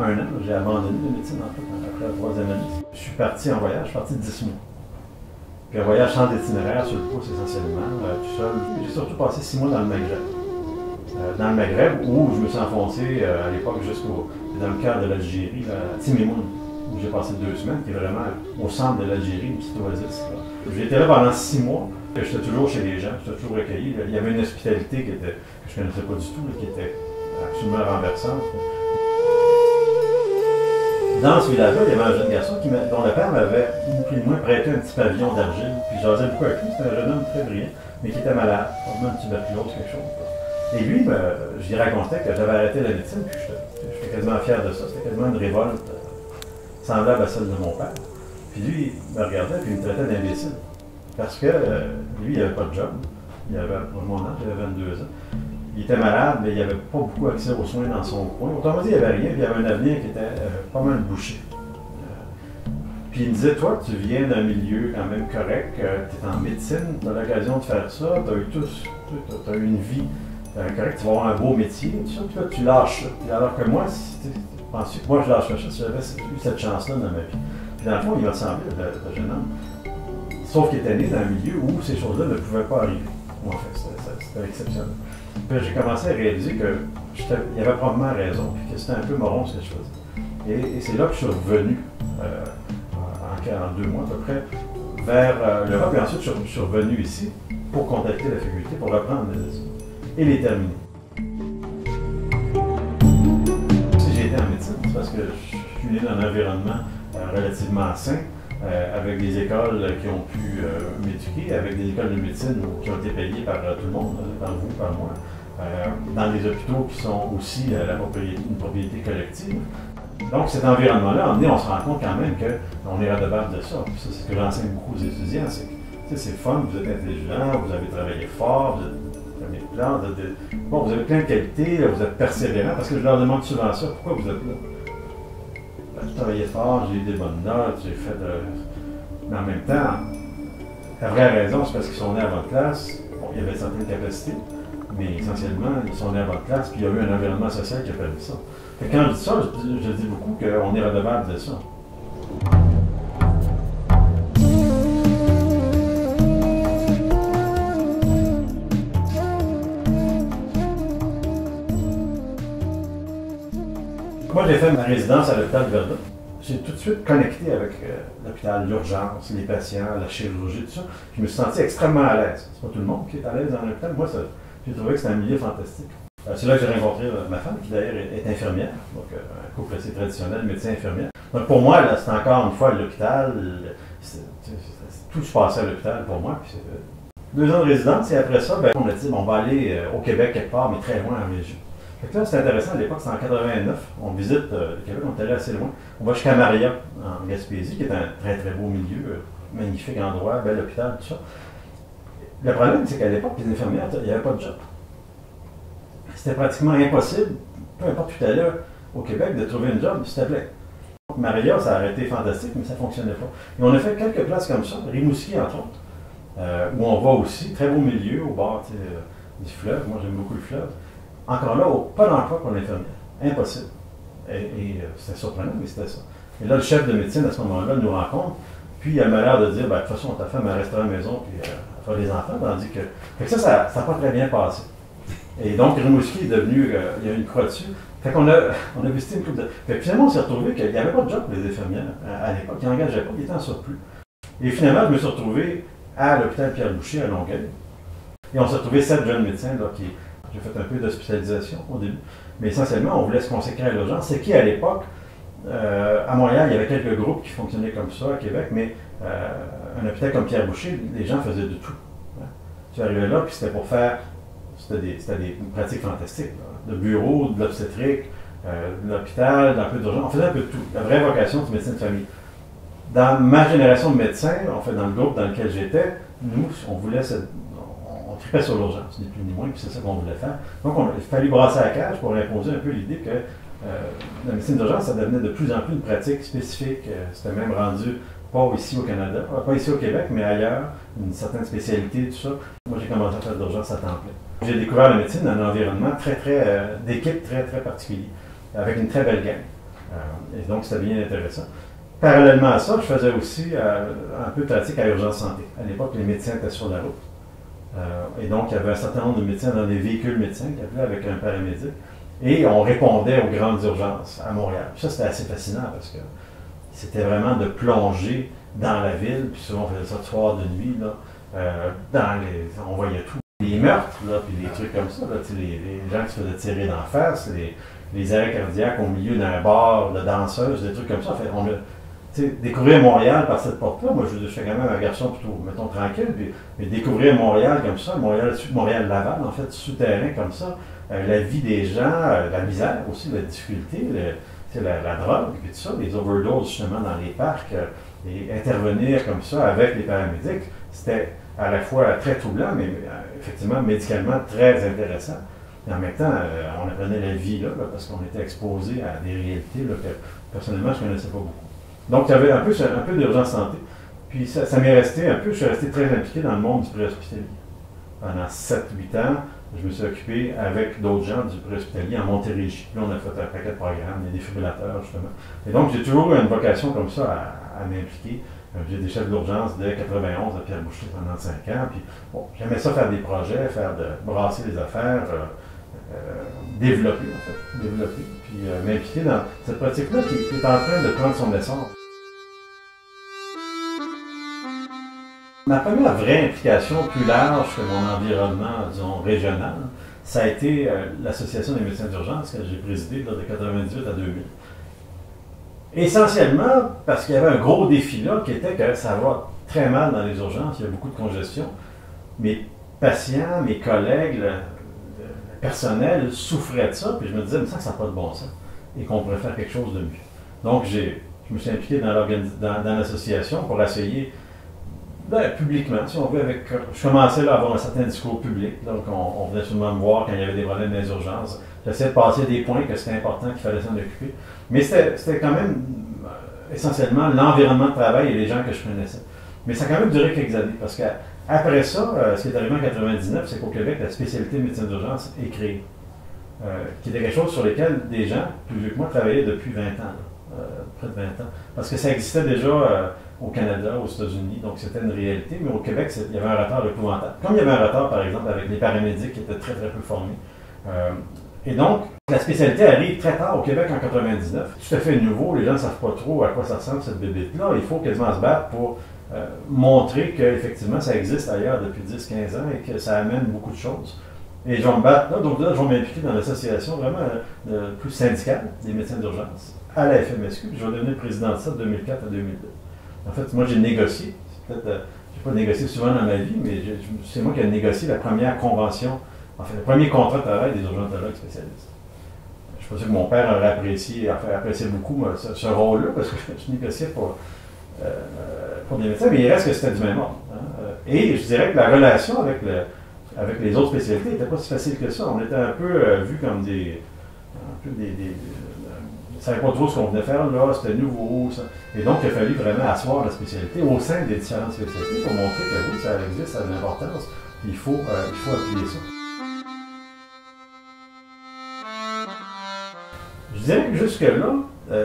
un an. J'ai abandonné la médecine en fait, après la troisième année. Je suis parti en voyage, je suis parti 10 mois. Puis un voyage sans itinéraire sur le pouce essentiellement, tout seul. J'ai surtout passé 6 mois dans le Maghreb. Dans le Maghreb, où je me suis enfoncé à l'époque dans le cœur de l'Algérie, à Timimoun, où j'ai passé 2 semaines, qui est vraiment au centre de l'Algérie, une petite oasis. J'ai été là pendant 6 mois. J'étais toujours chez les gens, j'étais toujours recueilli. Il y avait une hospitalité que je ne connaissais pas du tout, qui était absolument renversante. Dans ce village-là, il y avait un jeune garçon dont le père m'avait, plus ou moins, prêté un petit pavillon d'argile. Puis j'osais beaucoup avec lui, c'était un jeune homme très brillant, mais qui était malade, probablement une tuberculose, quelque chose. Et lui, je lui racontais que j'avais arrêté la médecine, puis j'étais quasiment fier de ça. C'était quasiment une révolte semblable à celle de mon père. Puis lui, il me regardait, puis il me traitait d'imbécile. Parce que lui, il n'avait pas de job. Il avait, pour mon âge, il avait 22 ans. Il était malade, mais il n'avait pas beaucoup accès aux soins dans son coin. Autrement dit, il n'y avait rien, puis il y avait un avenir qui était pas mal bouché. Puis il me disait, toi, tu viens d'un milieu quand même correct, tu es en médecine, tu as l'occasion de faire ça, tu as eu une vie correcte, tu vas avoir un beau métier, tout ça, puis là, tu lâches ça. Puis alors que moi, penses-tu que moi, je lâcherais ça si j'avais eu cette chance-là dans ma vie? Puis dans le fond, il m'a semblé, le jeune homme. Sauf qu'il était né dans un milieu où ces choses-là ne pouvaient pas arriver. En fait, c'était exceptionnel. Puis j'ai commencé à réaliser qu'il y avait probablement raison, puis que c'était un peu moron ce que je faisais. Et c'est là que je suis revenu, en 2 mois à peu près, vers l'Europe. Et ensuite, je suis revenu ici pour contacter la faculté, pour reprendre mes études et les terminer. Si j'ai été en médecine, c'est parce que je suis né dans un environnement relativement sain, avec des écoles qui ont pu m'éduquer, avec des écoles de médecine qui ont été payées par tout le monde, par vous, par moi, dans des hôpitaux qui sont aussi une propriété collective. Donc cet environnement-là, on se rend compte quand même qu'on est redevable de ça. Puis ça, c'est ce que j'enseigne beaucoup aux étudiants, c'est que c'est fun, vous êtes intelligent, vous avez travaillé fort, vous avez des plans, vous avez plein de qualités, vous êtes persévérant, parce que je leur demande souvent ça, pourquoi vous êtes là? J'ai travaillé fort, j'ai eu des bonnes notes, j'ai fait de... Mais en même temps, la vraie raison, c'est parce qu'ils sont nés à votre classe. Bon, il y avait certaines capacités, mais essentiellement, ils sont nés à votre classe, puis il y a eu un environnement social qui a permis ça. Et quand je dis ça, je dis beaucoup qu'on est redevable de ça. Moi, j'ai fait ma résidence à l'hôpital de Verdun. J'ai tout de suite connecté avec l'hôpital, l'urgence, les patients, la chirurgie, tout ça. Je me suis senti extrêmement à l'aise. C'est pas tout le monde qui est à l'aise dans l'hôpital. Moi, j'ai trouvé que c'était un milieu fantastique. C'est là que j'ai rencontré ma femme, qui d'ailleurs est infirmière, donc un couple assez traditionnel, médecin-infirmière. Donc pour moi, c'est encore une fois l'hôpital, tout se passait à l'hôpital pour moi. Puis 2 ans de résidence, et après ça, on a dit, on va aller au Québec quelque part, mais très loin en région. Fait que là, c'était intéressant, à l'époque, c'était en 89, on visite le Québec, on est allé assez loin. On va jusqu'à Maria, en Gaspésie, qui est un très très beau milieu, magnifique endroit, bel hôpital, tout ça. Le problème, c'est qu'à l'époque, les infirmières, il n'y avait pas de job. C'était pratiquement impossible, peu importe où tu allais au Québec, de trouver un job, s'il te plaît. Maria, ça aurait été fantastique, mais ça ne fonctionnait pas. Et on a fait quelques places comme ça, Rimouski entre autres, où on va aussi, très beau milieu, au bord du fleuve. Moi, j'aime beaucoup le fleuve. Encore là, pas d'emploi pour l'infirmière. Impossible. Et c'était surprenant, mais c'était ça. Et là, le chef de médecine, à ce moment-là, nous rencontre, puis il a le malheur de dire, de toute façon, ta femme, elle restera à la maison, puis elle fera des enfants, tandis que... Fait que ça n'a pas très bien passé. Et donc, Rimouski est devenu, il y a une croix dessus. Fait qu'on a visité une couple de... Fait que finalement, on s'est retrouvé qu'il n'y avait pas de job pour les infirmières à l'époque. Ils n'engageaient pas, ils étaient en surplus. Et finalement, je me suis retrouvé à l'hôpital Pierre-Boucher à Longueuil. Et on s'est retrouvé 7 jeunes médecins. J'ai fait un peu d'hospitalisation au début. Mais essentiellement, on voulait se consacrer à l'urgence. C'est qu'à l'époque, à Montréal, il y avait quelques groupes qui fonctionnaient comme ça, à Québec, mais un hôpital comme Pierre-Boucher, les gens faisaient de tout. Tu arrivais là, puis c'était pour faire... C'était des pratiques fantastiques, là. De bureau, de l'obstétrique, de l'hôpital, d'un peu d'urgence. On faisait un peu de tout. La vraie vocation, c'est médecine de famille. Dans ma génération de médecins, en fait, dans le groupe dans lequel j'étais, nous, on voulait on tripait sur l'urgence, ni plus ni moins, puis c'est ça qu'on voulait faire. Donc, il fallait brasser la cage pour imposer un peu l'idée que la médecine d'urgence, ça devenait de plus en plus une pratique spécifique. C'était même rendu pas ici au Canada, pas ici au Québec, mais ailleurs, une certaine spécialité, tout ça. Moi, j'ai commencé à faire de l'urgence à temps plein. J'ai découvert la médecine dans un environnement d'équipe très, très particulier, avec une très belle gang. Et donc, c'était bien intéressant. Parallèlement à ça, je faisais aussi un peu de pratique à Urgence Santé. À l'époque, les médecins étaient sur la route. Et donc, il y avait un certain nombre de médecins dans des véhicules médecins qui appelaient avec un paramédic. Et on répondait aux grandes urgences à Montréal. Puis ça, c'était assez fascinant parce que c'était vraiment de plonger dans la ville. Puis souvent, on faisait ça de soir, de nuit. Là, on voyait tout. Les meurtres, là, puis des trucs comme ça. Là, les gens qui se faisaient tirer d'en face, les arrêts cardiaques au milieu d'un bar de danseuses, des trucs comme ça. En fait, on a découvrir Montréal par cette porte-là. Moi, je suis quand même un garçon plutôt, mettons, tranquille. Mais découvrir Montréal comme ça, Montréal-Laval, en fait, souterrain comme ça, la vie des gens, la misère aussi, la difficulté, la drogue, et tout ça, les overdoses justement dans les parcs, et intervenir comme ça avec les paramédics, c'était à la fois très troublant, mais effectivement médicalement très intéressant. Et en même temps, on apprenait la vie là, parce qu'on était exposé à des réalités là, que personnellement je ne connaissais pas beaucoup. Donc il y avait un peu d'urgence santé. Puis ça m'est resté un peu, je suis resté très impliqué dans le monde du préhospitalier. Pendant 7-8 ans, je me suis occupé avec d'autres gens du préhospitalier en Montérégie. Puis là, on a fait un paquet de programmes, des défibrillateurs justement. Et donc j'ai toujours eu une vocation comme ça à m'impliquer. J'ai des chefs d'urgence dès 91 à Pierre Boucher pendant 5 ans. Puis bon, j'aimais ça faire des projets, brasser les affaires, développer en fait, puis m'impliquer dans cette pratique-là qui est en train de prendre son essor. Ma première vraie implication plus large que mon environnement, disons, régional, ça a été l'Association des médecins d'urgence que j'ai présidée de 1998 à 2000. Essentiellement parce qu'il y avait un gros défi là qui était que ça va très mal dans les urgences, il y a beaucoup de congestion. Mes patients, mes collègues, le personnel souffraient de ça, puis je me disais, mais ça n'a pas de bon sens, et qu'on pourrait faire quelque chose de mieux. Donc je me suis impliqué dans l'association pour essayer, publiquement, si on veut, je commençais là, à avoir un certain discours public, donc on venait souvent me voir quand il y avait des problèmes dans les urgences. J'essayais de passer des points que c'était important, qu'il fallait s'en occuper. Mais c'était quand même essentiellement l'environnement de travail et les gens que je connaissais. Mais ça a quand même duré quelques années, parce qu'après ça, ce qui est arrivé en 1999, c'est qu'au Québec, la spécialité de médecine d'urgence est créée, qui était quelque chose sur lequel des gens, plus vieux que moi, travaillaient depuis 20 ans, près de 20 ans. Parce que ça existait déjà au Canada, aux États-Unis, donc c'était une réalité, mais au Québec, il y avait un retard épouvantable. Comme il y avait un retard, par exemple, avec les paramédics qui étaient très, très peu formés. Et donc, la spécialité arrive très tard au Québec en 1999. Tout à fait nouveau, les gens ne savent pas trop à quoi ça ressemble cette bébête-là. Il faut quasiment se battre pour montrer qu'effectivement ça existe ailleurs depuis 10-15 ans et que ça amène beaucoup de choses. Et je vais me battre là, donc là, je vais m'impliquer dans l'association vraiment plus syndicale des médecins d'urgence à la FMSQ, puis je vais devenir président de ça de 2004 à 2002. En fait, moi j'ai négocié, je n'ai pas négocié souvent dans ma vie, mais c'est moi qui ai négocié la première convention. En fait, le premier contrat de travail des urgentologues spécialistes. Je suis pas sûr que mon père aurait apprécié beaucoup ce rôle-là, parce que je négociais pour des médecins, mais il reste que c'était du même ordre. Hein. Et je dirais que la relation avec les autres spécialités n'était pas si facile que ça. On était un peu vus comme on ne savait pas trop ce qu'on venait faire là, c'était nouveau. Ça. Et donc, il a fallu vraiment asseoir la spécialité au sein des différentes spécialités pour montrer que oui, ça existe, ça a de l'importance, il faut appuyer ça. Je dirais que jusque-là,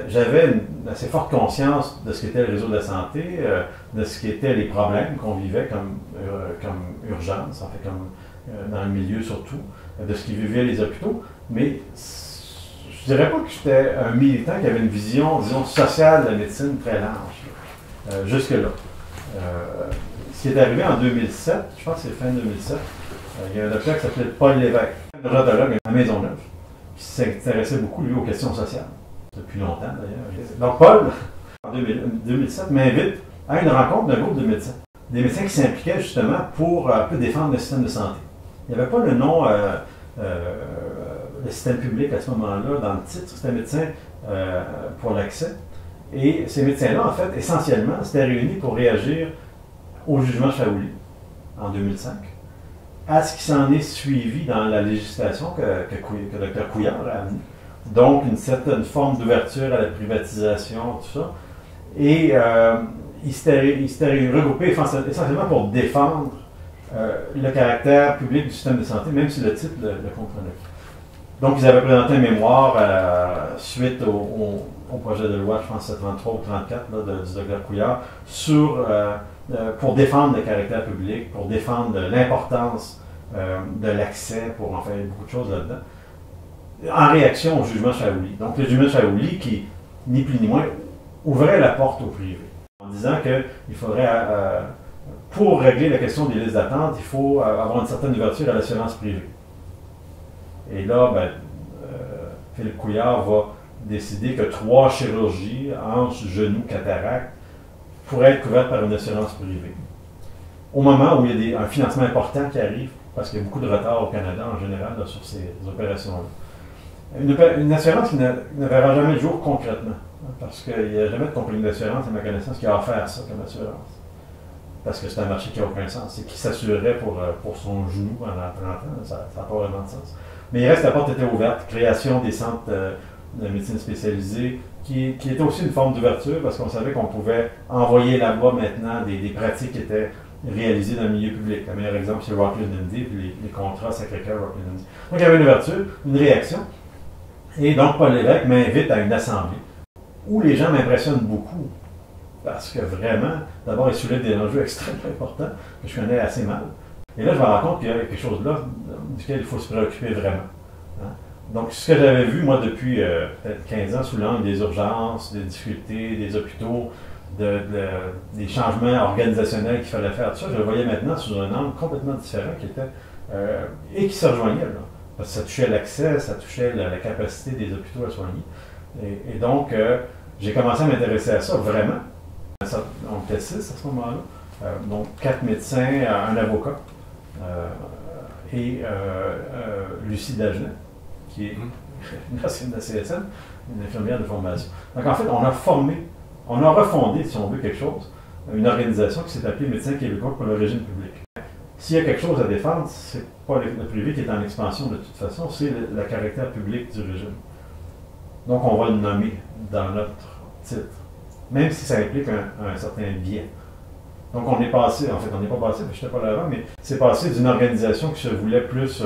j'avais une assez forte conscience de ce qu'était le réseau de la santé, de ce qu'étaient les problèmes qu'on vivait comme urgence, en fait, comme dans le milieu surtout, de ce qu'ils vivaient les hôpitaux, mais je dirais pas que j'étais un militant qui avait une vision, disons, sociale de la médecine très large, jusque-là. Ce qui est arrivé en 2007, je pense que c'est fin 2007, il y a un docteur qui s'appelait Paul Lévesque, un urgentologue à Maisonneuve, qui s'intéressait beaucoup, lui, aux questions sociales, depuis longtemps d'ailleurs. Donc Paul, en 2007, m'invite à une rencontre d'un groupe de médecins. Des médecins qui s'impliquaient justement pour un peu défendre le système de santé. Il n'y avait pas le nom le système public à ce moment-là dans le titre, c'était médecin pour l'accès. Et ces médecins-là, en fait, essentiellement, s'étaient réunis pour réagir au jugement Shaoli en 2005, à ce qui s'en est suivi dans la législation que Dr Couillard a amenée. Donc, une certaine forme d'ouverture à la privatisation, tout ça. Et ils s'étaient regroupés essentiellement pour défendre le caractère public du système de santé, même si le titre le comprenait. Donc, ils avaient présenté un mémoire suite au au projet de loi, je pense que c'est 33 ou 34 là, du docteur Couillard, pour défendre le caractère public, pour défendre l'importance de l'accès, pour en faire beaucoup de choses là-dedans, en réaction au jugement Shaouli. Donc le jugement Shaouli qui, ni plus ni moins, ouvrait la porte au privé, en disant qu'il faudrait, pour régler la question des listes d'attente, il faut avoir une certaine ouverture à l'assurance privée. Et là, Philippe Couillard va décider que 3 chirurgies, hanches, genoux, cataracte, pourraient être couvertes par une assurance privée. Au moment où il y a un financement important qui arrive, parce qu'il y a beaucoup de retard au Canada en général là, sur ces opérations-là. Une assurance qui ne verra jamais le jour concrètement, parce qu'il n'y a jamais de compagnie d'assurance, à ma connaissance, qui a offert ça comme assurance. Parce que c'est un marché qui n'a aucun sens. C'est qui s'assurerait pour son genou pendant 30 ans, ça n'a pas vraiment de sens. Mais il reste, la porte était ouverte. Création des centres de médecine spécialisée, qui était aussi une forme d'ouverture, parce qu'on savait qu'on pouvait envoyer là-bas maintenant des pratiques qui étaient réalisées dans le milieu public. Le meilleur exemple, c'est Rockland MD, puis les contrats Sacré-Cœur Rockland MD. Donc il y avait une ouverture, une réaction. Et donc Paul Lévesque m'invite à une assemblée où les gens m'impressionnent beaucoup. Parce que vraiment, d'abord, il soulève des enjeux extrêmement importants que je connais assez mal. Et là, je me rends compte qu'il y a quelque chose là duquel il faut se préoccuper vraiment. Hein? Donc, ce que j'avais vu, moi, depuis peut-être 15 ans, sous l'angle des urgences, des difficultés, des hôpitaux, des changements organisationnels qu'il fallait faire, tout ça, je le voyais maintenant sous un angle complètement différent qui était, et qui se rejoignait. Là, parce que ça touchait l'accès, ça touchait la capacité des hôpitaux à soigner. Et donc, j'ai commencé à m'intéresser à ça vraiment. On était 6 à ce moment-là, donc 4 médecins, un avocat, et Lucie Dagenet, qui est une ancienne de la CSN, une infirmière de formation. Donc en fait, on a refondé, si on veut quelque chose, une organisation qui s'est appelée Médecins québécois pour le régime public. S'il y a quelque chose à défendre, c'est pas le privé qui est en expansion de toute façon, c'est le caractère public du régime. Donc on va le nommer dans notre titre, même si ça implique un certain biais. Donc on est passé, en fait on n'est pas passé, je n'étais pas là avant, mais c'est passé d'une organisation qui se voulait plus,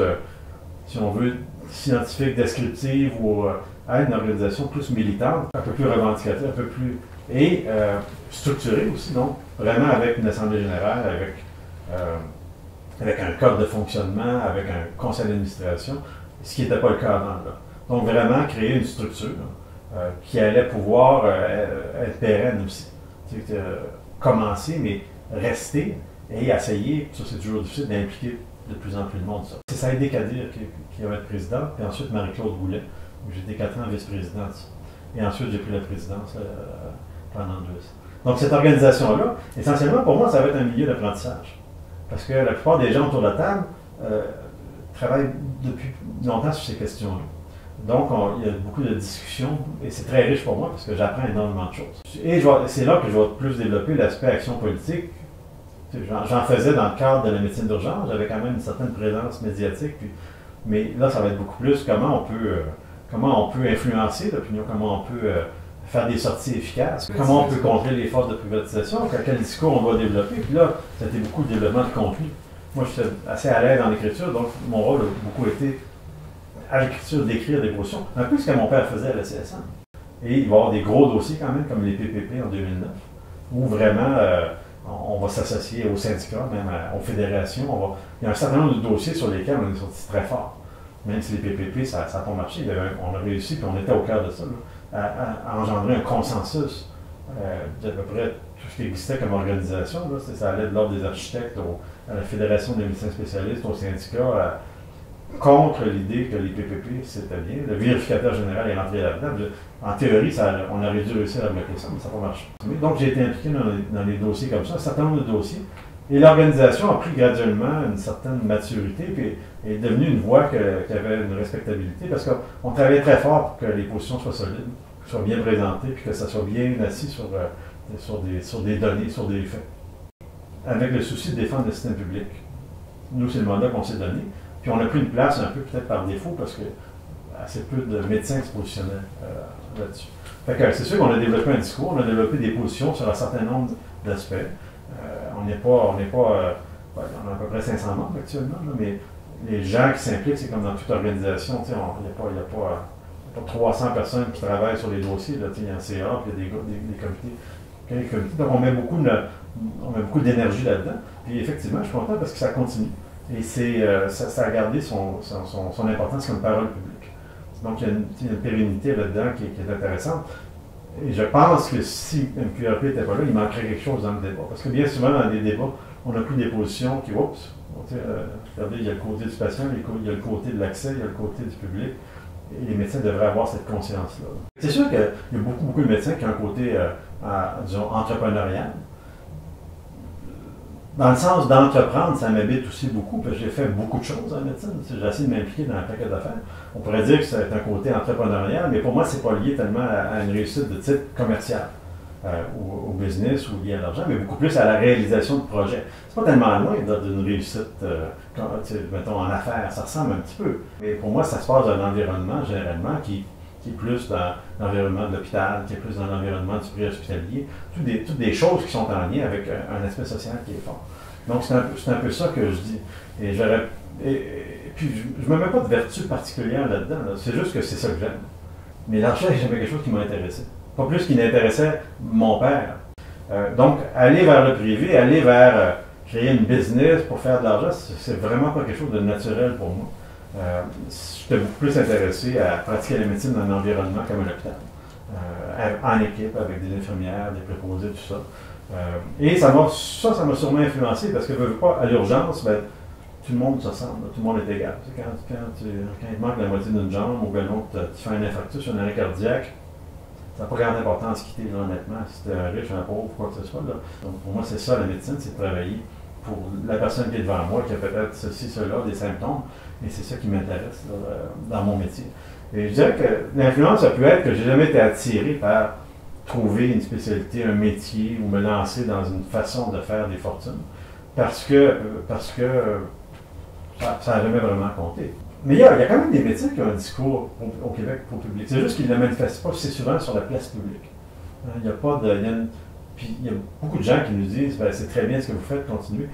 si on veut, scientifique, descriptive, ou à une organisation plus militante, un peu plus revendicative, un peu plus, et structurée aussi, donc vraiment avec une assemblée générale, avec un code de fonctionnement, avec un conseil d'administration, ce qui n'était pas le cas avant. Là. Donc vraiment créer une structure qui allait pouvoir être pérenne aussi. Commencer, mais rester et essayer, ça c'est toujours difficile, d'impliquer de plus en plus de monde. C'est Saïd Kadir qui va être président, puis ensuite Marie-Claude Goulet, où j'étais 4 ans vice-présidente. Et ensuite j'ai pris la présidence pendant 2 ans. Donc cette organisation-là, essentiellement pour moi, ça va être un milieu d'apprentissage. Parce que la plupart des gens autour de la table travaillent depuis longtemps sur ces questions-là. Donc, il y a beaucoup de discussions et c'est très riche pour moi parce que j'apprends énormément de choses. Et c'est là que je vais plus développer l'aspect action politique. J'en faisais dans le cadre de la médecine d'urgence, j'avais quand même une certaine présence médiatique, mais là, ça va être beaucoup plus comment on peut influencer l'opinion, comment on peut faire des sorties efficaces, comment on peut contrer les forces de privatisation, quel discours on doit développer. Puis là, ça a été beaucoup de développement de contenu. Moi, je suis assez à l'aise dans l'écriture, donc mon rôle a beaucoup été à l'écriture d'écrire des positions, un peu ce que mon père faisait à la CSN. Et il va y avoir des gros dossiers quand même, comme les PPP en 2009, où vraiment on va s'associer aux syndicats, même aux fédérations. Il y a un certain nombre de dossiers sur lesquels on est sorti très fort. Même si les PPP, ça n'a pas marché, on a réussi, puis on était au cœur de ça, là, à engendrer un consensus d'à peu près tout ce qui existait comme organisation. Là, ça allait de l'ordre des architectes à la Fédération des médecins spécialistes, aux syndicats, contre l'idée que les PPP, c'était bien. Le vérificateur général est rentré là-dedans. En théorie, on aurait dû réussir à bloquer ça, mais ça n'a pas marché. Donc, j'ai été impliqué dans des dossiers comme ça, un certain nombre de dossiers. Et l'organisation a pris graduellement une certaine maturité, puis est devenue une voie qui avait une respectabilité, parce qu'on travaillait très fort pour que les positions soient solides, soient bien présentées, puis que ça soit bien assis sur des données, sur des faits. Avec le souci de défendre le système public. Nous, c'est le mandat qu'on s'est donné. Puis on a pris une place un peu peut-être par défaut parce que assez peu de médecins se positionnaient là-dessus. Fait que c'est sûr qu'on a développé un discours, on a développé des positions sur un certain nombre d'aspects. On a à peu près 500 membres actuellement, là, mais les gens qui s'impliquent, c'est comme dans toute organisation, il n'y a pas pas 300 personnes qui travaillent sur les dossiers, là, il y a un CA, puis il y a des comités. Donc on met beaucoup d'énergie là-dedans. Puis effectivement, je suis content parce que ça continue. Et ça a gardé son importance comme parole publique. Donc il y a une pérennité là-dedans qui est intéressante. Et je pense que si MQRP n'était pas là, il manquerait quelque chose dans le débat. Parce que bien souvent, dans des débats, on a pris des positions qui, oups, regardez, il y a le côté du patient, il y a le côté de l'accès, il y a le côté du public. Et les médecins devraient avoir cette conscience-là. C'est sûr qu'il y a beaucoup de médecins qui ont un côté, disons, entrepreneurial. Dans le sens d'entreprendre, ça m'habite aussi beaucoup, parce que j'ai fait beaucoup de choses en médecine. J'ai essayé de m'impliquer dans un paquet d'affaires. On pourrait dire que c'est un côté entrepreneurial, mais pour moi, ce n'est pas lié tellement à une réussite de type commercial, ou au business, ou lié à l'argent, mais beaucoup plus à la réalisation de projets. C'est pas tellement loin d'une réussite, mettons, en affaires. Ça ressemble un petit peu. Mais pour moi, ça se passe dans un environnement, généralement, qui est plus dans l'environnement de l'hôpital, qui est plus dans l'environnement du préhospitalier, toutes des choses qui sont en lien avec un aspect social qui est fort. Donc, c'est un peu ça que je dis. Et puis, je ne me mets pas de vertu particulière là-dedans. Là. C'est juste que c'est ça que j'aime. Mais l'argent n'est jamais quelque chose qui m'a intéressé. Pas plus qu'il n'intéressait mon père. Donc, aller vers le privé, aller vers créer une business pour faire de l'argent, c'est vraiment pas quelque chose de naturel pour moi. J'étais beaucoup plus intéressé à pratiquer la médecine dans un environnement comme un hôpital, en équipe, avec des infirmières, des préposés, tout ça. Et ça m'a sûrement influencé parce que, à l'urgence, ben, tout le monde se ressemble, tout le monde est égal. Quand il te manque la moitié d'une jambe ou bien tu fais un infarctus, un arrêt cardiaque, ça n'a pas grande importance quitter, là, honnêtement, si tu es un riche, un pauvre, quoi que ce soit. Là. Donc pour moi, c'est ça la médecine, c'est de travailler pour la personne qui est devant moi, qui a peut-être ceci, cela, des symptômes, et c'est ça qui m'intéresse dans mon métier. Et je dirais que l'influence, ça peut être que j'ai jamais été attiré par trouver une spécialité, un métier, ou me lancer dans une façon de faire des fortunes, parce que ça n'a jamais vraiment compté. Mais il y a quand même des médecins qui ont un discours au Québec pour le public. C'est juste qu'ils ne le manifestent pas, c'est souvent sur la place publique. Il y a pas de... Puis il y a beaucoup de gens qui nous disent ben, c'est très bien ce que vous faites, continuez.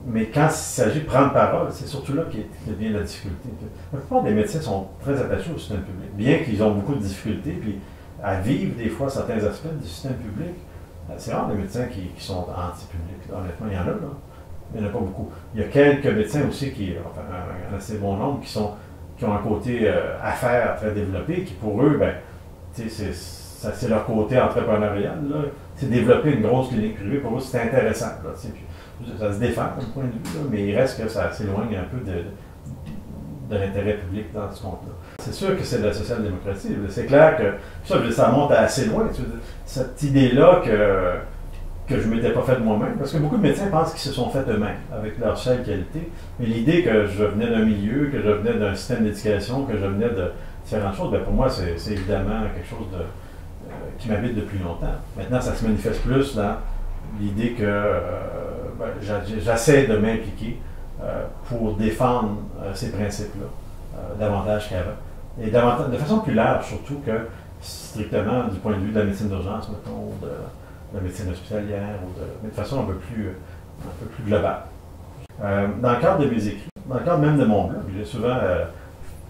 Mais quand il s'agit de prendre parole, c'est surtout là qu'il vient la difficulté. La plupart des médecins sont très attachés au système public, bien qu'ils ont beaucoup de difficultés, puis à vivre des fois certains aspects du système public. C'est rare des médecins qui sont anti-publics. Honnêtement, il y en a, là. Il n'y en a pas beaucoup. Il y a quelques médecins aussi, enfin, un assez bon nombre, qui ont un côté affaires très développé, qui pour eux, ben, c'est leur côté entrepreneurial. C'est développer une grosse clinique privée, pour eux, c'est intéressant. Là, ça se défend d'un point de vue, là, mais il reste que ça s'éloigne un peu de l'intérêt public dans ce compte-là. C'est sûr que c'est de la social-démocratie. C'est clair que ça monte assez loin. Cette idée-là que je ne m'étais pas faite moi-même, parce que beaucoup de médecins pensent qu'ils se sont faits eux-mêmes, avec leur seule qualité. Mais l'idée que je venais d'un milieu, que je venais d'un système d'éducation, que je venais de différentes choses, bien pour moi, c'est évidemment quelque chose qui m'habite depuis longtemps. Maintenant, ça se manifeste plus dans l'idée que j'essaie de m'impliquer pour défendre ces principes-là, davantage qu'avant. Et de façon plus large, surtout que strictement du point de vue de la médecine d'urgence, mettons, ou de la médecine hospitalière, mais de façon un peu plus globale. Dans le cadre de mes écrits, dans le cadre même de mon blog, j'ai souvent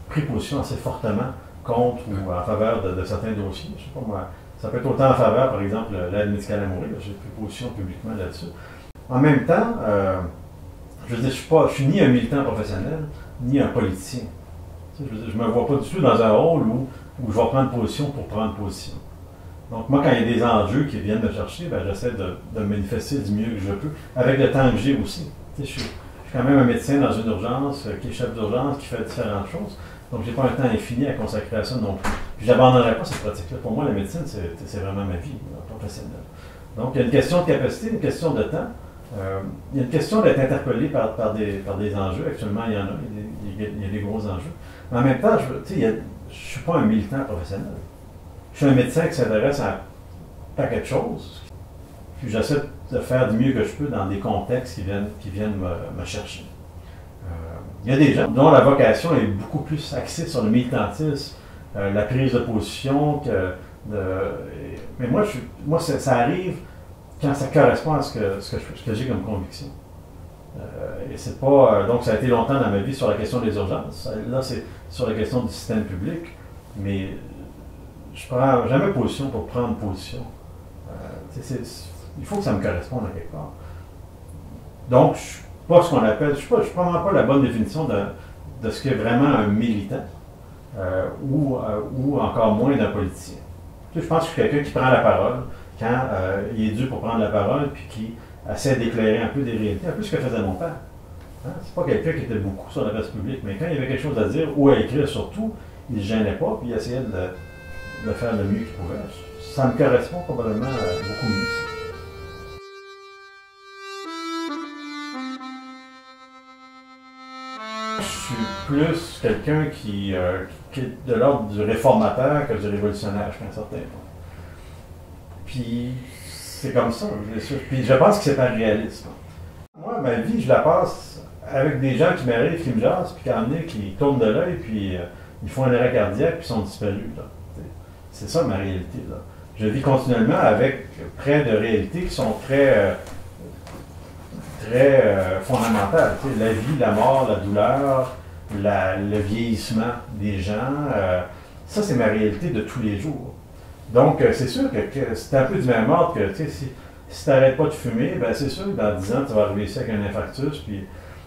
pris position assez fortement contre ou en faveur de certains dossiers. Je sais pas moi, ça peut être autant en faveur, par exemple, de l'aide médicale à mourir. J'ai pris position publiquement là-dessus. En même temps, je veux dire, je suis ni un militant professionnel, ni un politicien. Je ne me vois pas du tout dans un rôle où je vais prendre position pour prendre position. Donc moi, quand il y a des enjeux qui viennent me chercher, ben, j'essaie de me manifester du mieux que je peux, avec le temps que j'ai aussi. Je suis quand même un médecin dans une urgence, qui est chef d'urgence, qui fait différentes choses. Donc je n'ai pas un temps infini à consacrer à ça non plus. Puis je n'abandonnerai pas cette pratique-là. Pour moi, la médecine, c'est vraiment ma vie professionnelle. Donc il y a une question de capacité, une question de temps. Il y a une question d'être interpellé par des enjeux. Actuellement, il y en a. Il y a des gros enjeux. Mais en même temps, je ne suis pas un militant professionnel. Je suis un médecin qui s'intéresse à un paquet de choses. Puis j'essaie de faire du mieux que je peux dans des contextes qui viennent me chercher. Il y a des gens dont la vocation est beaucoup plus axée sur le militantisme, la prise de position. Mais moi, ça arrive quand ça correspond à ce que j'ai comme conviction. Et c'est pas. Donc, ça a été longtemps dans ma vie sur la question des urgences. Là, c'est sur la question du système public. mais je prends jamais position pour prendre position. Il faut que ça me corresponde à quelque part. Donc, je ne suis pas ce qu'on appelle, je ne suis probablement pas la bonne définition de ce qu'est vraiment un militant ou encore moins d'un politicien. Je pense que je suis quelqu'un qui prend la parole quand il est dû pour prendre la parole puis qui essaie d'éclairer un peu des réalités, un peu ce que faisait mon père. Hein? C'est pas quelqu'un qui était beaucoup sur la place publique, mais quand il y avait quelque chose à dire ou à écrire surtout, il ne se gênait pas puis il essayait de faire le mieux qu'il pouvait. Ça me correspond probablement beaucoup mieux. Je suis plus quelqu'un qui est de l'ordre du réformateur que du révolutionnaire jusqu'à un certain point. Puis c'est comme ça. Puis je pense que c'est un réalisme. Moi, ma vie, je la passe avec des gens qui m'arrivent, qui me jasent, puis qui tournent de l'œil, puis ils font un arrêt cardiaque, puis sont disparus. C'est ça ma réalité. Là. Je vis continuellement avec près de réalités qui sont très fondamentales. La vie, la mort, la douleur, le vieillissement des gens. Ça, c'est ma réalité de tous les jours. Donc, c'est sûr que c'est un peu du même ordre que si tu n'arrêtes pas de fumer, ben c'est sûr que dans 10 ans, tu vas arriver ici avec un infarctus. Puis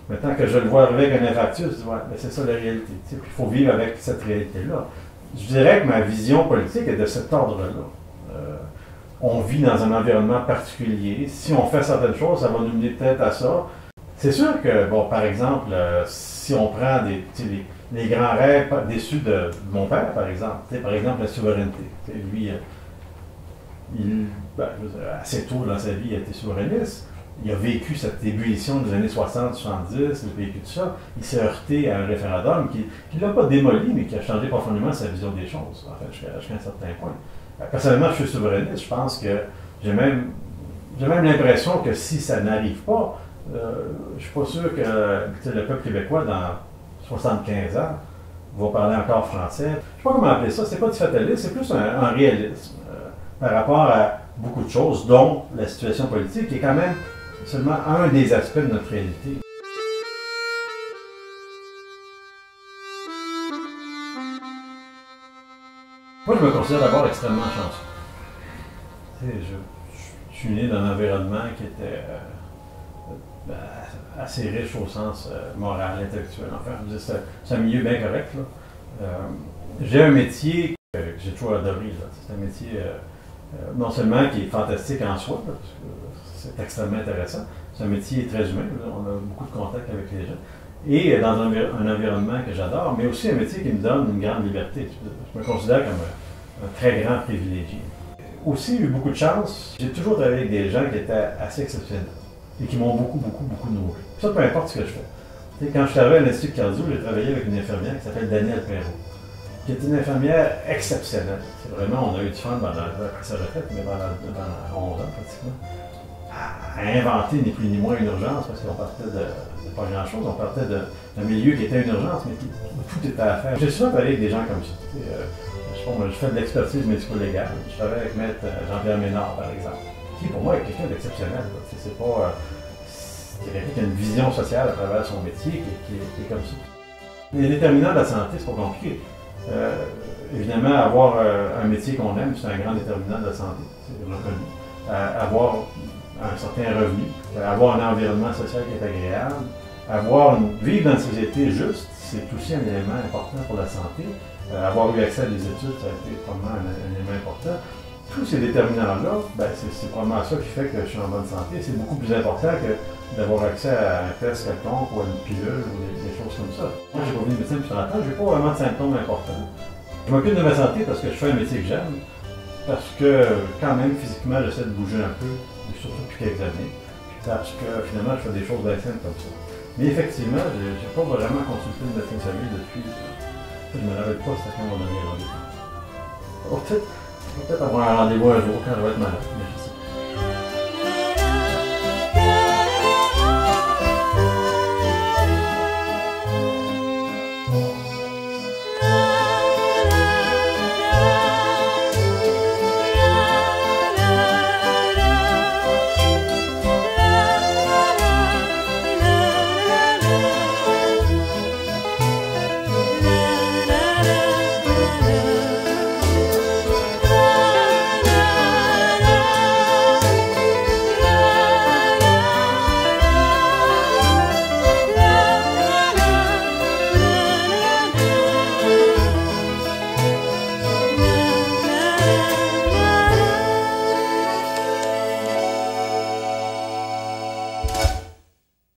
maintenant que je le vois arriver avec un infarctus, je dis, ouais, ben c'est ça la réalité. Puis il faut vivre avec cette réalité-là. Je dirais que ma vision politique est de cet ordre-là. On vit dans un environnement particulier. Si on fait certaines choses, ça va nous mener peut-être à ça. C'est sûr que, bon, par exemple, si on prend les grands rêves déçus de mon père, par exemple, la souveraineté. Lui, assez tôt dans sa vie, il a été souverainiste. Il a vécu cette ébullition des années 60, 70, il a vécu tout ça. Il s'est heurté à un référendum qui ne l'a pas démoli, mais qui a changé profondément sa vision des choses, en fait, jusqu'à un certain point. Personnellement, je suis souverainiste. Je pense que j'ai même l'impression que si ça n'arrive pas, je ne suis pas sûr que le peuple québécois, dans 75 ans, va parler encore français. Je ne sais pas comment appeler ça. C'est pas du fatalisme, c'est plus un réalisme par rapport à beaucoup de choses, dont la situation politique, qui est quand même seulement un des aspects de notre réalité. Moi, je me considère d'abord extrêmement chanceux. Je suis né dans un environnement qui était assez riche au sens moral, intellectuel. Enfin, c'est un milieu bien correct. J'ai un métier que j'ai toujours adoré. C'est un métier non seulement qui est fantastique en soi, parce que c'est extrêmement intéressant, c'est un métier très humain. On a beaucoup de contact avec les gens. Et dans un environnement que j'adore, mais aussi un métier qui me donne une grande liberté. Je me considère comme un très grand privilégié. Aussi, j'ai eu beaucoup de chance. J'ai toujours travaillé avec des gens qui étaient assez exceptionnels et qui m'ont beaucoup nourri. Ça, peu importe ce que je fais. Quand je suis arrivé à l'Institut cardio, j'ai travaillé avec une infirmière qui s'appelle Danielle Perrault, qui est une infirmière exceptionnelle. C'est vraiment, on a eu du fun pendant sa retraite, mais pendant 11 ans pratiquement, à inventer ni plus ni moins une urgence, parce qu'on partait de pas grand-chose, on partait d'un milieu qui était une urgence, mais où tout était à faire. J'ai souvent travaillé avec des gens comme ça. Je fais de l'expertise médico-légale. Je travaille avec Maître Jean-Pierre Ménard, par exemple, qui pour moi est quelqu'un d'exceptionnel. C'est quelqu'un qui a une vision sociale à travers son métier qui est comme ça. Les déterminants de la santé, c'est pas compliqué. Évidemment, avoir un métier qu'on aime, c'est un grand déterminant de la santé, c'est reconnu. Avoir un certain revenu, avoir un environnement social qui est agréable, vivre dans une société juste, c'est aussi un élément important pour la santé. Avoir eu accès à des études, ça a été probablement un élément important. Tous ces déterminants-là, c'est probablement ça qui fait que je suis en bonne santé. C'est beaucoup plus important que d'avoir accès à un test quelconque ou à une pilule ou des choses comme ça. Moi, j'ai pas vu de médecin depuis 30 ans, j'ai pas vraiment de symptômes importants. Je m'occupe de ma santé parce que je fais un métier que j'aime, parce que quand même, physiquement, j'essaie de bouger un peu, surtout depuis quelques années, parce que finalement, je fais des choses bien simples comme ça. Mais effectivement, j'ai pas vraiment consulté le médecin de famille depuis. Je ne me rappelle pas c'était quand mon dernier rendez-vous. Peut-être avoir un rendez-vous un jour quand je vais être malade.